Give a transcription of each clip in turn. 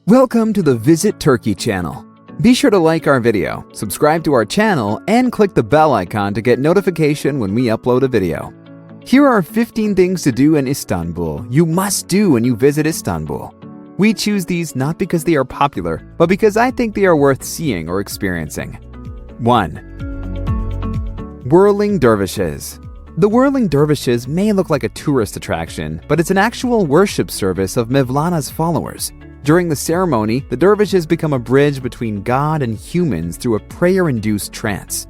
Welcome to the Visit Turkey channel. Be sure to like our video, subscribe to our channel, and click the bell icon to get notification when we upload a video. Here are 15 things to do in Istanbul you must do when you visit Istanbul. We choose these not because they are popular, but because I think they are worth seeing or experiencing. 1. Whirling Dervishes. The Whirling Dervishes may look like a tourist attraction, but it's an actual worship service of Mevlana''s followers. During the ceremony, the dervishes become a bridge between God and humans through a prayer-induced trance.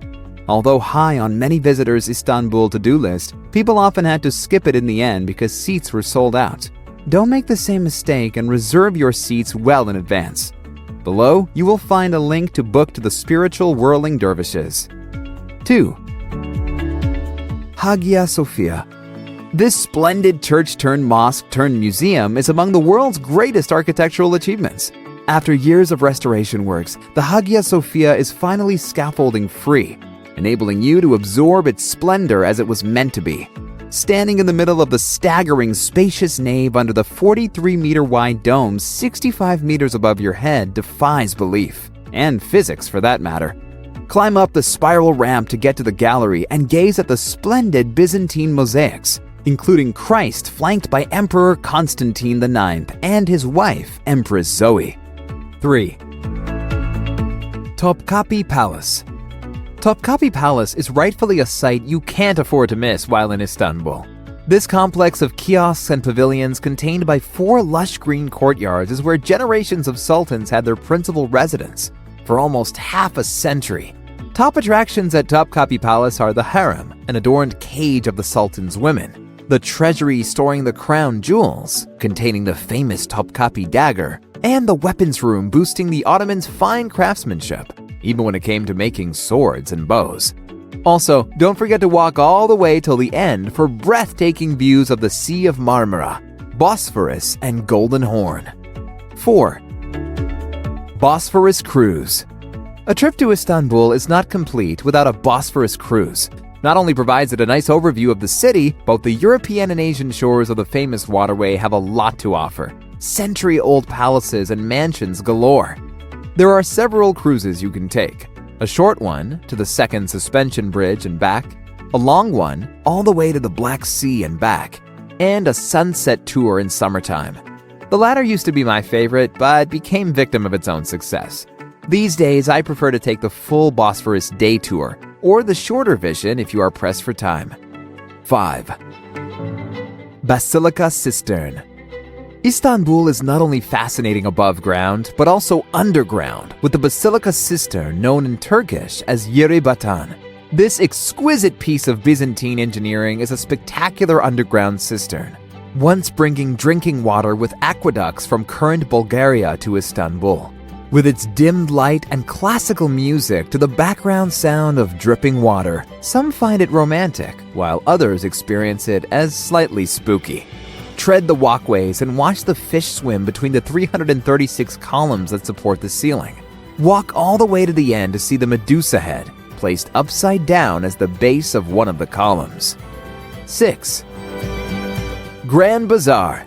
Although high on many visitors' Istanbul to-do list, people often had to skip it in the end because seats were sold out. Don't make the same mistake and reserve your seats well in advance. Below, you will find a link to book to the spiritual Whirling Dervishes. 2. Hagia Sophia. This splendid church-turned-mosque-turned-museum is among the world's greatest architectural achievements. After years of restoration works, the Hagia Sophia is finally scaffolding-free, enabling you to absorb its splendor as it was meant to be. Standing in the middle of the staggering, spacious nave under the 43-meter-wide dome 65 meters above your head defies belief, and physics for that matter. Climb up the spiral ramp to get to the gallery and gaze at the splendid Byzantine mosaics, including Christ flanked by Emperor Constantine IX and his wife, Empress Zoe. 3. Topkapi Palace. Topkapi Palace is rightfully a sight you can't afford to miss while in Istanbul. This complex of kiosks and pavilions contained by 4 lush green courtyards is where generations of sultans had their principal residence for almost half a century. Top attractions at Topkapi Palace are the Harem, an adorned cage of the sultan's women, the treasury storing the crown jewels, containing the famous Topkapi dagger, and the weapons room boosting the Ottomans' fine craftsmanship, even when it came to making swords and bows. Also, don't forget to walk all the way till the end for breathtaking views of the Sea of Marmara, Bosphorus, and Golden Horn. 4. Bosphorus Cruise. A trip to Istanbul is not complete without a Bosphorus Cruise. Not only provides it a nice overview of the city, both the European and Asian shores of the famous waterway have a lot to offer. Century-old palaces and mansions galore. There are several cruises you can take. A short one to the second suspension bridge and back, a long one all the way to the Black Sea and back, and a sunset tour in summertime. The latter used to be my favorite, but became victim of its own success. These days, I prefer to take the full Bosphorus day tour, or the shorter version if you are pressed for time. 5. Basilica Cistern. Istanbul is not only fascinating above ground, but also underground, with the Basilica Cistern known in Turkish as Yeri Batan. This exquisite piece of Byzantine engineering is a spectacular underground cistern, once bringing drinking water with aqueducts from current Bulgaria to Istanbul. With its dimmed light and classical music to the background sound of dripping water, some find it romantic, while others experience it as slightly spooky. Tread the walkways and watch the fish swim between the 336 columns that support the ceiling. Walk all the way to the end to see the Medusa head, placed upside down as the base of one of the columns. 6. Grand Bazaar.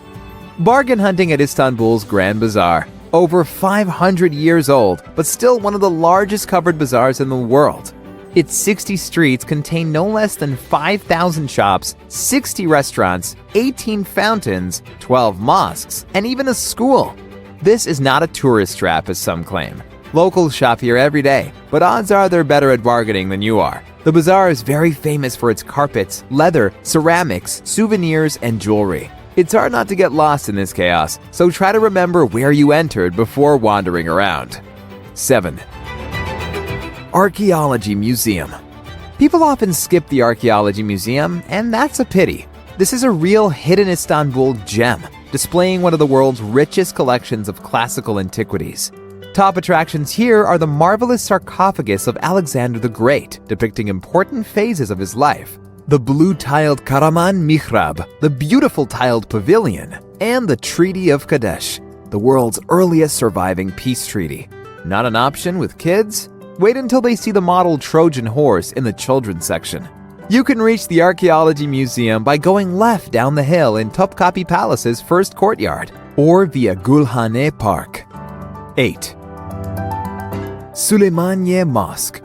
Bargain hunting at Istanbul's Grand Bazaar. Over 500 years old, but still one of the largest covered bazaars in the world. Its 60 streets contain no less than 5,000 shops, 60 restaurants, 18 fountains, 12 mosques, and even a school. This is not a tourist trap as some claim. Locals shop here every day, but odds are they're better at bargaining than you are. The bazaar is very famous for its carpets, leather, ceramics, souvenirs, and jewelry. It's hard not to get lost in this chaos, so try to remember where you entered before wandering around. 7. Archaeology Museum. People often skip the Archaeology Museum, and that's a pity. This is a real hidden Istanbul gem, displaying one of the world's richest collections of classical antiquities. Top attractions here are the marvelous sarcophagus of Alexander the Great, depicting important phases of his life, the blue-tiled Karaman Mihrab, the beautiful tiled pavilion, and the Treaty of Kadesh, the world's earliest surviving peace treaty. Not an option with kids? Wait until they see the model Trojan horse in the children's section. You can reach the Archaeology Museum by going left down the hill in Topkapi Palace's first courtyard, or via Gulhane Park. 8. Suleyaniye Mosque.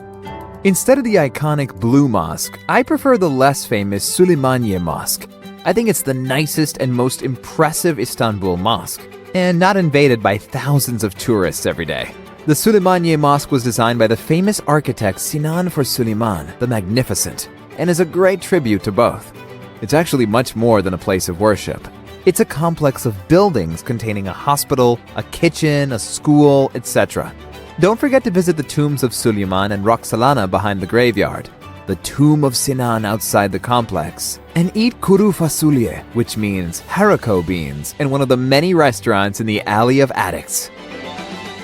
Instead of the iconic blue mosque, I prefer the less famous Suleyaniye Mosque. I think it's the nicest and most impressive Istanbul mosque, and not invaded by thousands of tourists every day. The Suleyaniye Mosque was designed by the famous architect Sinan for Süleyman the Magnificent, and is a great tribute to both. It's actually much more than a place of worship. It's a complex of buildings containing a hospital, a kitchen, a school, etc. Don't forget to visit the tombs of Süleyman and Roxalana behind the graveyard, the tomb of Sinan outside the complex, and eat kuru fasulye, which means haricot beans, in one of the many restaurants in the Alley of Addicts.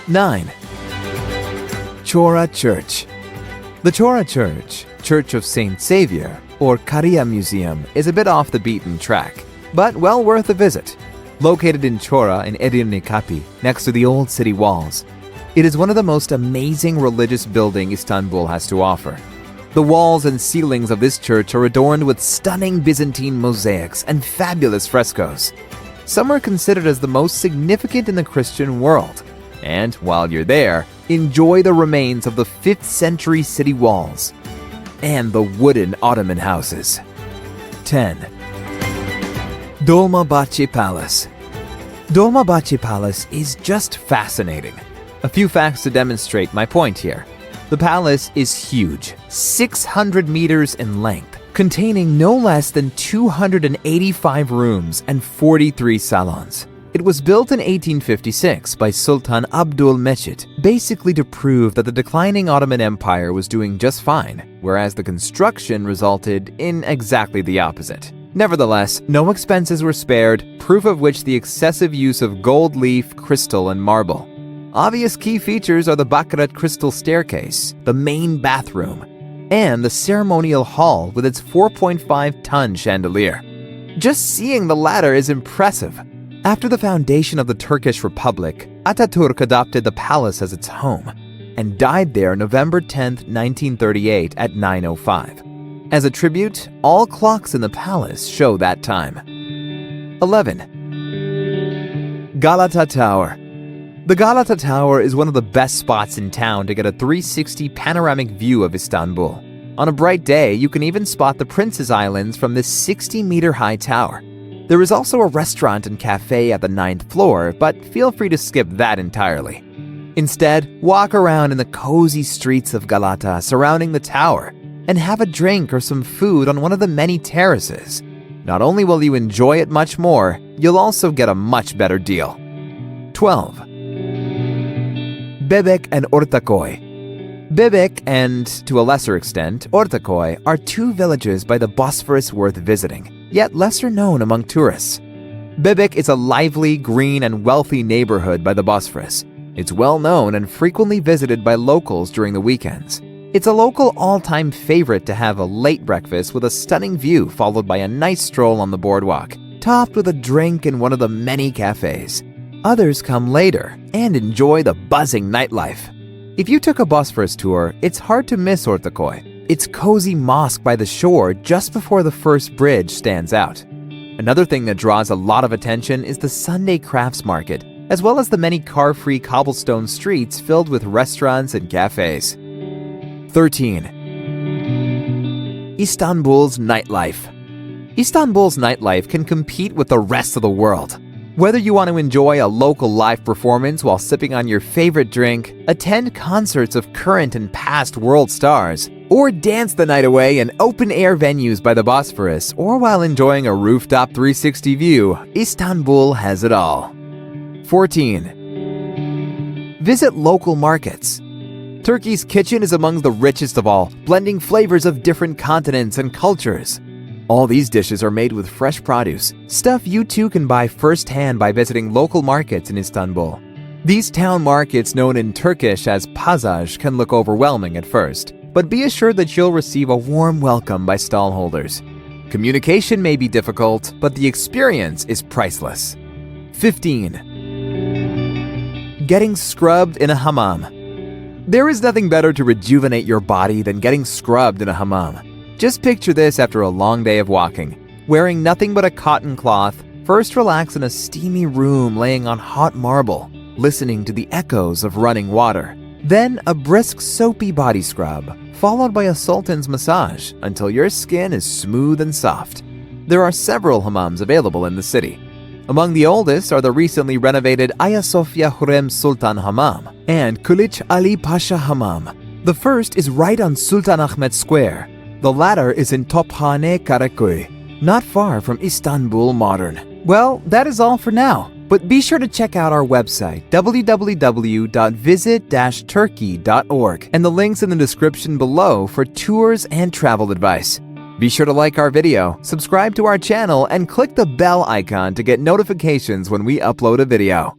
9. Chora Church. The Chora Church, Church of Saint Saviour, or Karia Museum, is a bit off the beaten track, but well worth a visit. Located in Chora in Edirne, next to the old city walls, it is one of the most amazing religious buildings Istanbul has to offer. The walls and ceilings of this church are adorned with stunning Byzantine mosaics and fabulous frescoes. Some are considered as the most significant in the Christian world. And while you're there, enjoy the remains of the 5th century city walls and the wooden Ottoman houses. 10. Dolmabahce Palace. Dolmabahce Palace is just fascinating. A few facts to demonstrate my point here. The palace is huge, 600 meters in length, containing no less than 285 rooms and 43 salons. It was built in 1856 by Sultan Abdülmecit, basically to prove that the declining Ottoman Empire was doing just fine, whereas the construction resulted in exactly the opposite. Nevertheless, no expenses were spared, proof of which the excessive use of gold leaf, crystal, and marble. Obvious key features are the Baccarat crystal staircase, the main bathroom, and the ceremonial hall with its 4.5-ton chandelier. Just seeing the latter is impressive. After the foundation of the Turkish Republic, Ataturk adopted the palace as its home and died there November 10, 1938 at 9:05. As a tribute, all clocks in the palace show that time. 11. Galata Tower. The Galata Tower is one of the best spots in town to get a 360 panoramic view of Istanbul. On a bright day, you can even spot the Princess Islands from this 60-meter-high tower. There is also a restaurant and cafe at the 9th floor, but feel free to skip that entirely. Instead, walk around in the cozy streets of Galata surrounding the tower and have a drink or some food on one of the many terraces. Not only will you enjoy it much more, you'll also get a much better deal. 12. Bebek and Ortakoy. Bebek and, to a lesser extent, Ortakoy are two villages by the Bosphorus worth visiting, yet lesser known among tourists. Bebek is a lively, green, and wealthy neighborhood by the Bosphorus. It's well known and frequently visited by locals during the weekends. It's a local all-time favorite to have a late breakfast with a stunning view followed by a nice stroll on the boardwalk, topped with a drink in one of the many cafes. Others come later and enjoy the buzzing nightlife. If you took a Bosphorus tour, it's hard to miss Ortakoy. Its cozy mosque by the shore just before the first bridge stands out. Another thing that draws a lot of attention is the Sunday crafts market, as well as the many car-free cobblestone streets filled with restaurants and cafes. 13. Istanbul's nightlife. Istanbul's nightlife can compete with the rest of the world. Whether you want to enjoy a local live performance while sipping on your favorite drink, attend concerts of current and past world stars, or dance the night away in open-air venues by the Bosphorus, or while enjoying a rooftop 360 view, Istanbul has it all. 14. Visit local markets. Turkey's kitchen is among the richest of all, blending flavors of different continents and cultures. All these dishes are made with fresh produce, stuff you too can buy firsthand by visiting local markets in Istanbul. These town markets, known in Turkish as pazar, can look overwhelming at first, but be assured that you'll receive a warm welcome by stallholders. Communication may be difficult, but the experience is priceless. 15. Getting scrubbed in a hammam. There is nothing better to rejuvenate your body than getting scrubbed in a hammam. Just picture this after a long day of walking. Wearing nothing but a cotton cloth, first relax in a steamy room laying on hot marble, listening to the echoes of running water. Then a brisk soapy body scrub, followed by a sultan's massage until your skin is smooth and soft. There are several hammams available in the city. Among the oldest are the recently renovated Hagia Sophia Harem Sultan Hamam and Kulich Ali Pasha Hamam. The first is right on Sultan Ahmet Square. The latter is in Topkapi Palace, not far from Istanbul modern. Well, that is all for now. But be sure to check out our website, www.visit-turkey.org, and the links in the description below for tours and travel advice. Be sure to like our video, subscribe to our channel, and click the bell icon to get notifications when we upload a video.